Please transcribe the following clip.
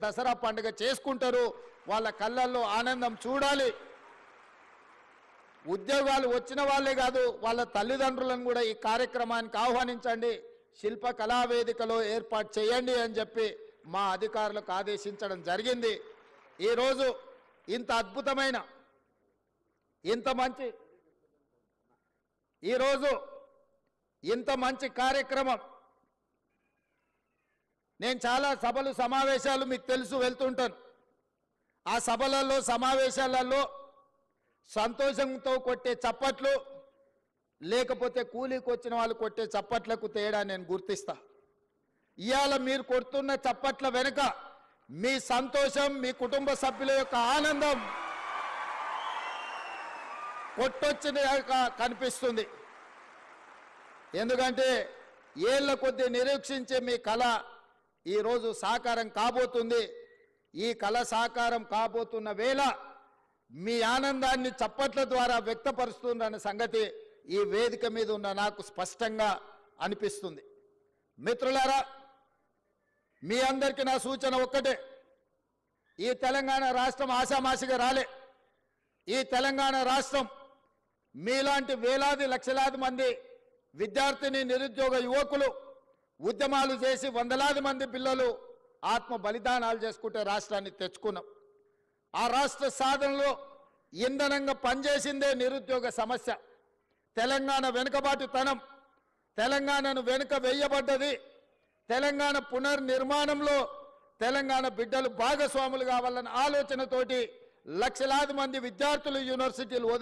దసరా పండుగ చేసుకుంటారు వాళ్ళ కళ్ళల్లో ఆనందం చూడాలి ఉద్యోగాలు వచ్చిన వాళ్ళే కాదు వాళ్ళ తల్లిదండ్రులను కూడా ఈ కార్యక్రమానికి ఆహ్వానించండి శిల్ప కళా వేదికలో ఏర్పాటు చేయండి అని చెప్పి మా అధికారులకు ఆదేశించడం జరిగింది ఈ రోజు ఇంత అద్భుతమైన ఇంత మంచి కార్యక్రమం నేను చాలా సభలు సమావేశాలు మీకు తెలుసు వెళ్తుంటాను ఆ సభలలో సమావేశాలలో సంతోషంతో కొట్టే చప్పట్లు లేకపోతే కూలీకి వచ్చిన వాళ్ళు కొట్టే చప్పట్లకు తేడా నేను గుర్తిస్తా ఇయాల మీరు కొడుతున్న చప్పట్ల వెనుక మీ సంతోషం మీ కుటుంబ సభ్యుల యొక్క ఆనందం కొట్టొచ్చిన కనిపిస్తుంది ఎందుకంటే ఏళ్ల కొద్దీ నిరీక్షించే మీ కళ ఈ రోజు సాకారం కాబోతుంది ఈ కళ సాకారం కాబోతున్న వేళ మీ ఆనందాన్ని చప్పట్ల ద్వారా వ్యక్తపరుస్తున్న సంగతి ఈ వేదిక మీద ఉన్న నాకు స్పష్టంగా అనిపిస్తుంది మిత్రులారా మీ అందరికీ నా సూచన ఒక్కటే ఈ తెలంగాణ రాష్ట్రం ఆశామాషిగా రాలే ఈ తెలంగాణ రాష్ట్రం మీలాంటి వేలాది లక్షలాది మంది విద్యార్థిని నిరుద్యోగ యువకులు ఉద్యమాలు చేసి వందలాది మంది పిల్లలు ఆత్మ బలిదానాలు చేసుకుంటే రాష్ట్రాన్ని తెచ్చుకున్నాం ఆ రాష్ట్ర సాధనలో ఇంధనంగా పనిచేసిందే నిరుద్యోగ సమస్య తెలంగాణ వెనుకబాటుతనం తెలంగాణను వెనుక వేయబడ్డది తెలంగాణ పునర్నిర్మాణంలో తెలంగాణ బిడ్డలు భాగస్వాములు కావాలన్న ఆలోచనతోటి లక్షలాది మంది విద్యార్థులు యూనివర్సిటీలు